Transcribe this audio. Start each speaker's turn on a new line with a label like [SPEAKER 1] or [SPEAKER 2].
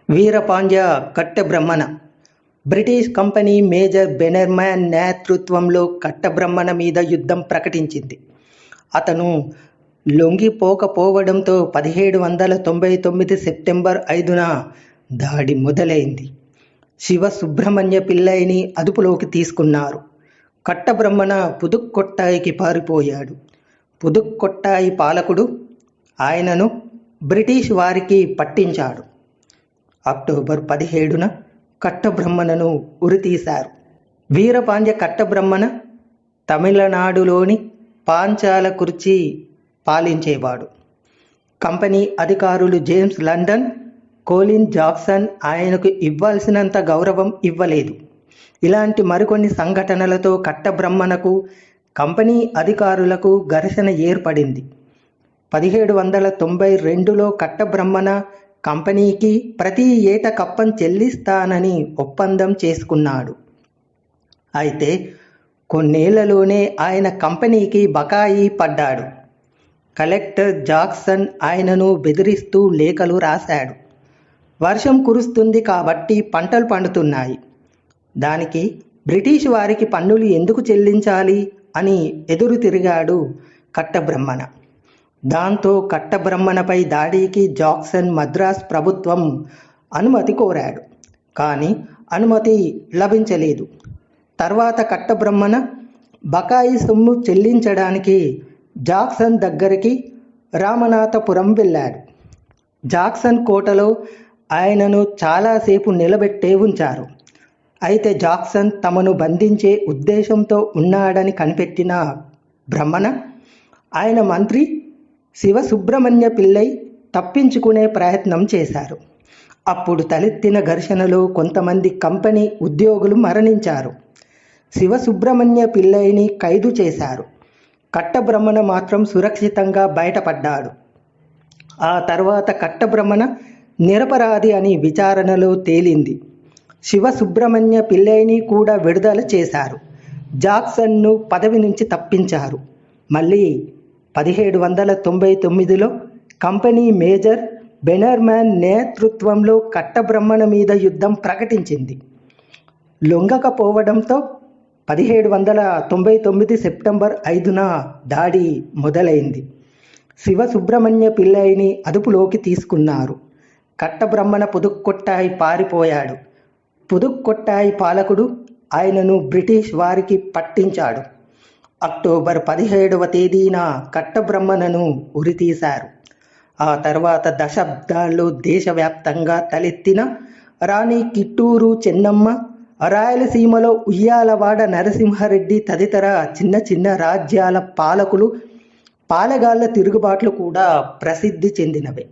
[SPEAKER 1] Veerapandya కట్టబ్రహ్మణ British company major బెనర్మ్యాన్ నేతృత్వంలో కట్టబ్రహ్మణ మీద యుద్ధం ప్రకటించింది. అతను లొంగిపోకపోవడంతో 1799 సెప్టెంబర్ 5న దాడి మొదలైంది. శివసుబ్రహ్మణ్య పిల్లైని అదుపులోకి తీసుకున్నారు. కట్టబ్రహ్మణ పుదుక్కొట్టాయికి పారిపోయాడు. పుదుక్కొట్టాయి పాలకుడు ఆయనను బ్రిటిష్ వారికి పట్టించాడు. అక్టోబర్ 17న కట్టబ్రహ్మణను ఉరితీశారు. వీరపాండ్య కట్టబ్రహ్మణ తమిళనాడులోని పాంచాలకురిచి పాలించేవాడు. కంపెనీ అధికారులు జేమ్స్ లండన్, కోలిన్ జాక్సన్ ఆయనకు ఇవ్వాల్సినంత గౌరవం ఇవ్వలేదు. ఇలాంటి మరికొన్ని సంఘటనలతో కట్టబ్రహ్మణకు కంపెనీ అధికారులకు ఘర్షణ ఏర్పడింది. 1792లో కట్టబ్రహ్మణ కంపెనీకి ప్రతి ఏటా కప్పం చెల్లిస్తానని ఒప్పందం చేసుకున్నాడు. అయితే కొన్నేళ్లలోనే ఆయన కంపెనీకి బకాయి పడ్డాడు. కలెక్టర్ జాక్సన్ ఆయనను బెదిరిస్తూ లేఖలు రాశాడు. వర్షం కురుస్తుంది కాబట్టి పంటలు పండుతున్నాయి, దానికి బ్రిటిష్ వారికి పన్నులు ఎందుకు చెల్లించాలి అని ఎదురు తిరిగాడు కట్టబ్రహ్మణ. దాంతో కట్టబ్రహ్మణపై దాడికి జాక్సన్ మద్రాస్ ప్రభుత్వం అనుమతి కోరాడు. కానీ అనుమతి లభించలేదు. తర్వాత కట్టబ్రహ్మణ బకాయి సొమ్ము చెల్లించడానికి జాక్సన్ దగ్గరికి రామనాథపురం వెళ్ళాడు. జాక్సన్ కోటలో ఆయనను చాలాసేపు నిలబెట్టే ఉంచారు. అయితే జాక్సన్ తమను బంధించే ఉద్దేశంతో ఉన్నాడని కనిపెట్టిన బ్రహ్మణ ఆయన మంత్రి శివసుబ్రహ్మణ్య పిల్లై తప్పించుకునే ప్రయత్నం చేశారు. అప్పుడు తలెత్తిన ఘర్షణలో కొంతమంది కంపెనీ ఉద్యోగులు మరణించారు. శివసుబ్రహ్మణ్య పిల్లైని ఖైదు చేశారు. కట్టబ్రహ్మణ మాత్రం సురక్షితంగా బయటపడ్డాడు. ఆ తర్వాత కట్టబ్రహ్మణ నిరపరాధి అని విచారణలో తేలింది. శివసుబ్రహ్మణ్య పిల్లైని కూడా విడుదల చేశారు. జాక్సన్ను పదవి నుంచి తప్పించారు. మళ్ళీ 1799లో కంపెనీ మేజర్ బెనర్మ్యాన్ నేతృత్వంలో కట్టబ్రహ్మణ మీద యుద్ధం ప్రకటించింది. లొంగకపోవడంతో 1799 సెప్టెంబర్ 5న దాడి మొదలైంది. శివసుబ్రహ్మణ్య పిల్లైని అదుపులోకి తీసుకున్నారు. కట్టబ్రహ్మణ పుదుక్కొట్టాయి పారిపోయాడు. పుదుక్కొట్టాయి పాలకుడు ఆయనను బ్రిటిష్ వారికి పట్టించాడు. అక్టోబర్ 17వ తేదీన కట్టబ్రహ్మణను ఉరితీశారు. ఆ తర్వాత దశాబ్దాల్లో దేశవ్యాప్తంగా తలెత్తిన రాణి కిట్టూరు చెన్నమ్మ, రాయలసీమలో ఉయ్యాలవాడ నరసింహారెడ్డి తదితర చిన్న చిన్న రాజ్యాల పాలకులు పాలెగాళ్ల తిరుగుబాట్లు కూడా ప్రసిద్ధి చెందినవే.